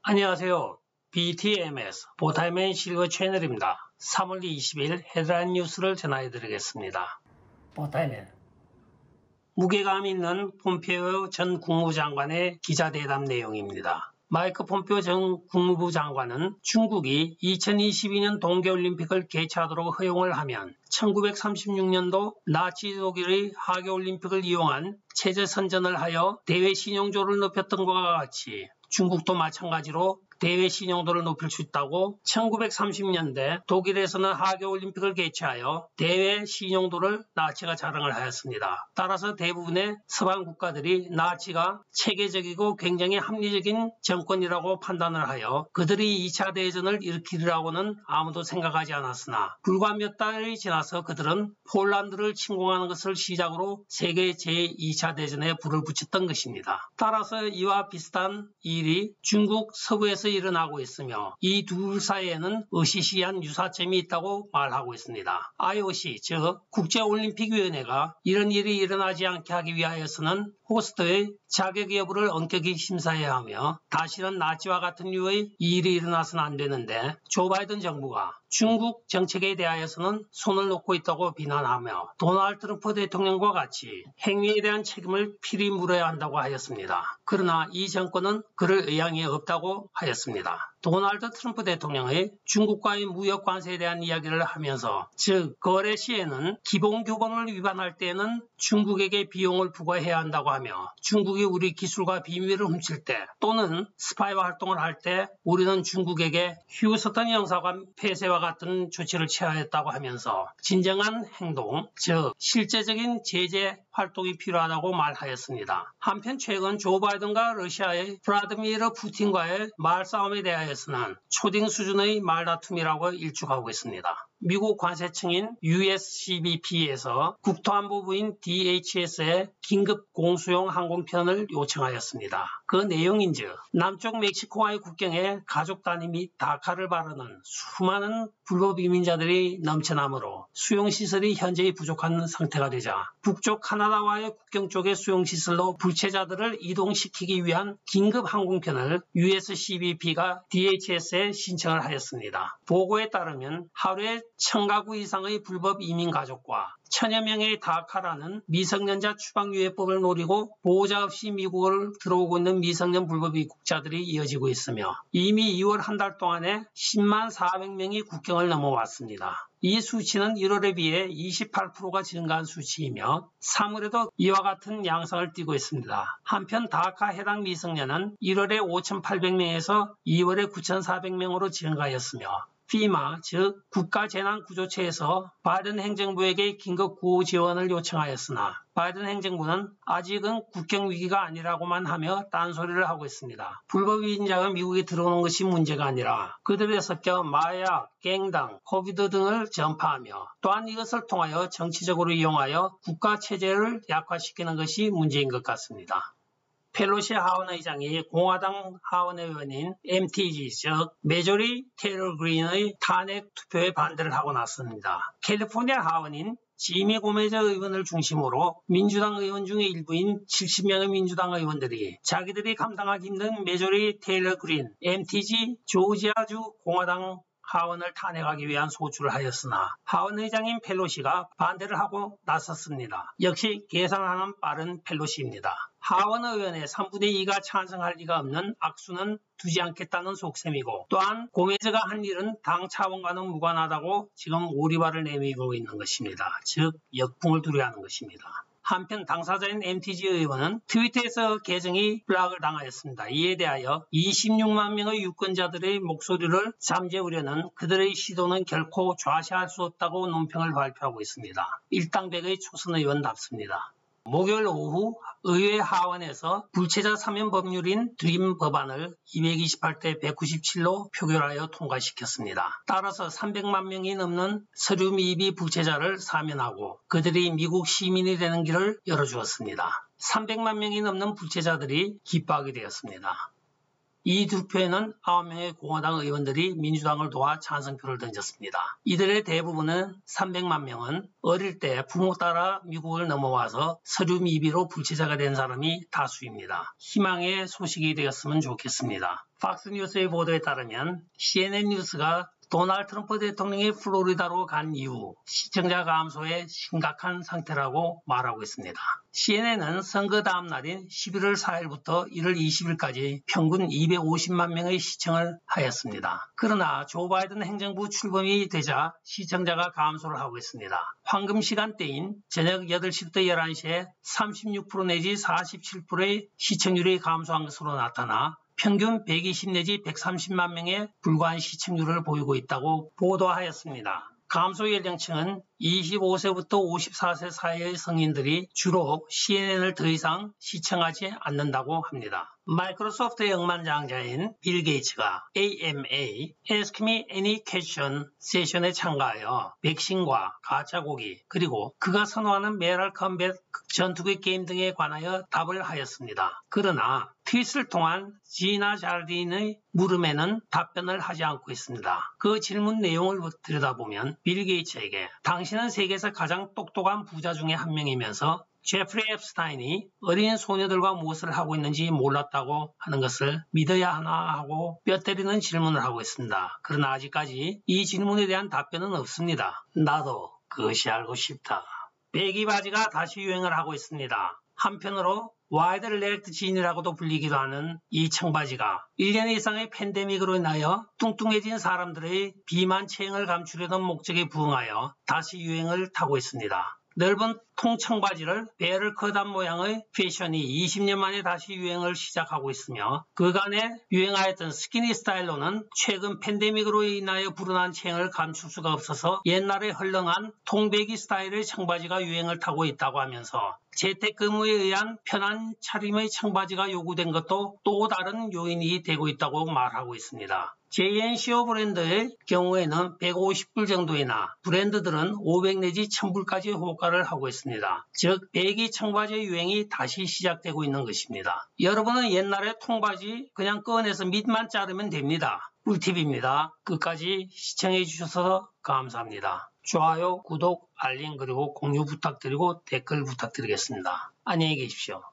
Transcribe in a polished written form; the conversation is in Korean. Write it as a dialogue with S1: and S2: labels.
S1: 안녕하세요. BTMS 보타이맨 실버 채널입니다. 3월 20일 헤드라인 뉴스를 전해드리겠습니다. 보타이맨 무게감 있는 폼페이오 전 국무장관의 기자대담 내용입니다. 마이크 폼페이오 전 국무부 장관은 중국이 2022년 동계올림픽을 개최하도록 허용을 하면 1936년도 나치 독일의 하계올림픽을 이용한 체제선전을 하여 대외 신용도를 높였던 것과 같이 중국도 마찬가지로 대외 신용도를 높일 수 있다고 1930년대 독일에서는 하계올림픽을 개최하여 대외 신용도를 나치가 자랑을 하였습니다. 따라서 대부분의 서방 국가들이 나치가 체계적이고 굉장히 합리적인 정권이라고 판단을 하여 그들이 2차 대전을 일으키리라고는 아무도 생각하지 않았으나 불과 몇 달이 지나서 그들은 폴란드를 침공하는 것을 시작으로 세계 제2차 대전에 불을 붙였던 것입니다. 따라서 이와 비슷한 일이 중국 서부에서 일어나고 있으며 이 둘 사이에는 으시시한 유사점이 있다고 말하고 있습니다. IOC, 즉 국제올림픽위원회가 이런 일이 일어나지 않게 하기 위하여서는 호스트의 자격 여부를 엄격히 심사해야 하며 다시는 나치와 같은 류의 일이 일어나서는 안 되는데 조 바이든 정부가 중국 정책에 대하여서는 손을 놓고 있다고 비난하며 도널드 트럼프 대통령과 같이 행위에 대한 책임을 필히 물어야 한다고 하였습니다. 그러나 이 정권은 그럴 의향이 없다고 하였습니다. 도널드 트럼프 대통령의 중국과의 무역 관세에 대한 이야기를 하면서 즉 거래 시에는 기본 규범을 위반할 때에는 중국에게 비용을 부과해야 한다고 하며 중국이 우리 기술과 비밀을 훔칠 때 또는 스파이와 활동을 할 때 우리는 중국에게 휴스턴 영사관 폐쇄와 같은 조치를 취하였다고 하면서 진정한 행동, 즉 실제적인 제재 활동이 필요하다고 말하였습니다. 한편 최근 조 바이든과 러시아의 플라디미르 푸틴과의 말싸움에 대하여서는 초딩 수준의 말다툼이라고 일축하고 있습니다. 미국 관세청인 USCBP에서 국토안보부인 DHS에 긴급 공수용 항공편을 요청하였습니다. 그 내용인즉 남쪽 멕시코와의 국경에 가족 단위 및 다카를 바르는 수많은 불법 이민자들이 넘쳐나므로 수용시설이 현저히 부족한 상태가 되자 북쪽 카나다와의 국경 쪽의 수용시설로 불체자들을 이동시키기 위한 긴급 항공편을 USCBP가 DHS에 신청을 하였습니다. 보고에 따르면 하루에 1000가구 이상의 불법 이민 가족과 1000여 명의 다카라는 미성년자 추방유예법을 노리고 보호자 없이 미국을 들어오고 있는 미성년 불법 입국자들이 이어지고 있으며 이미 2월 한 달 동안에 10만 400명이 국경을 넘어왔습니다. 이 수치는 1월에 비해 28%가 증가한 수치이며 3월에도 이와 같은 양상을 띠고 있습니다. 한편 다카 해당 미성년은 1월에 5,800명에서 2월에 9,400명으로 증가하였으며 FEMA, 즉 국가재난구조체에서 바이든 행정부에게 긴급 구호 지원을 요청하였으나 바이든 행정부는 아직은 국경위기가 아니라고만 하며 딴소리를 하고 있습니다. 불법 이민자가 미국에 들어오는 것이 문제가 아니라 그들에 섞여 마약, 갱당, 코비드 등을 전파하며 또한 이것을 통하여 정치적으로 이용하여 국가체제를 약화시키는 것이 문제인 것 같습니다. 펠로시 하원 의장이 공화당 하원 의원인 MTG, 즉 메조리 테일러 그린의 탄핵 투표에 반대를 하고 났습니다. 캘리포니아 하원인 지미 고메저 의원을 중심으로 민주당 의원 중의 일부인 70명의 민주당 의원들이 자기들이 감당하기 힘든 메조리 테일러 그린, MTG 조지아주 공화당 하원을 탄핵하기 위한 소추를 하였으나 하원 의장인 펠로시가 반대를 하고 나섰습니다. 역시 계산하는 빠른 펠로시입니다. 하원 의원의 3분의 2가 찬성할 리가 없는 악수는 두지 않겠다는 속셈이고 또한 고메저가 한 일은 당 차원과는 무관하다고 지금 오리발을 내밀고 있는 것입니다. 즉 역풍을 두려워하는 것입니다. 한편 당사자인 MTG 의원은 트위터에서 계정이 블락을 당하였습니다. 이에 대하여 26만 명의 유권자들의 목소리를 잠재우려는 그들의 시도는 결코 좌시할 수 없다고 논평을 발표하고 있습니다. 일당백의 초선 의원답습니다. 목요일 오후 의회 하원에서 불체자 사면 법률인 드림 법안을 228대 197로 표결하여 통과시켰습니다. 따라서 300만 명이 넘는 서류 미입이 불체자를 사면하고 그들이 미국 시민이 되는 길을 열어주었습니다. 300만 명이 넘는 불체자들이 기뻐하게 되었습니다. 이 두 표에는 9명의 공화당 의원들이 민주당을 도와 찬성표를 던졌습니다. 이들의 대부분은 300만 명은 어릴 때 부모 따라 미국을 넘어와서 서류 미비로 불치자가 된 사람이 다수입니다. 희망의 소식이 되었으면 좋겠습니다. 팍스뉴스의 보도에 따르면 CNN 뉴스가 도널드 트럼프 대통령이 플로리다로 간 이후 시청자 감소의 심각한 상태라고 말하고 있습니다. CNN은 선거 다음 날인 11월 4일부터 1월 20일까지 평균 250만 명의 시청을 하였습니다. 그러나 조 바이든 행정부 출범이 되자 시청자가 감소를 하고 있습니다. 황금 시간대인 저녁 8시부터 11시에 36% 내지 47%의 시청률이 감소한 것으로 나타나 평균 120 내지 130만 명에 불과한 시청률을 보이고 있다고 보도하였습니다. 감소 연령층은 25세부터 54세 사이의 성인들이 주로 CNN을 더 이상 시청하지 않는다고 합니다. 마이크로소프트의 억만장자인 빌 게이츠가 AMA Ask Me Any Question 세션에 참가하여 백신과 가짜고기 그리고 그가 선호하는 메럴 컴뱃 전투기 게임 등에 관하여 답을 하였습니다. 그러나 트윗을 통한 지나 잘딘의 물음에는 답변을 하지 않고 있습니다. 그 질문 내용을 들여다보면 빌 게이츠에게 당신은 세계에서 가장 똑똑한 부자 중에 한 명이면서 제프리 앱스타인이 어린 소녀들과 무엇을 하고 있는지 몰랐다고 하는 것을 믿어야 하나 하고 뼈 때리는 질문을 하고 있습니다. 그러나 아직까지 이 질문에 대한 답변은 없습니다. 나도 그것이 알고 싶다. 배기 바지가 다시 유행을 하고 있습니다. 한편으로 와이드 레그 진이라고도 불리기도 하는 이 청바지가 1년 이상의 팬데믹으로 인하여 뚱뚱해진 사람들의 비만 체형을 감추려던 목적에 부응하여 다시 유행을 타고 있습니다. 넓은 통청바지를 배를 커단 모양의 패션이 20년 만에 다시 유행을 시작하고 있으며 그간에 유행하였던 스키니 스타일로는 최근 팬데믹으로 인하여 불어난 체형을 감출 수가 없어서 옛날에 헐렁한 통배기 스타일의 청바지가 유행을 타고 있다고 하면서 재택근무에 의한 편한 차림의 청바지가 요구된 것도 또 다른 요인이 되고 있다고 말하고 있습니다. JNCO 브랜드의 경우에는 150불 정도이나 브랜드들은 500 내지 1000불까지 호가를 하고 있습니다. 즉 배기 청바지의 유행이 다시 시작되고 있는 것입니다. 여러분은 옛날에 통바지 그냥 꺼내서 밑만 자르면 됩니다. 꿀팁입니다. 끝까지 시청해 주셔서 감사합니다. 좋아요, 구독, 알림 그리고 공유 부탁드리고 댓글 부탁드리겠습니다. 안녕히 계십시오.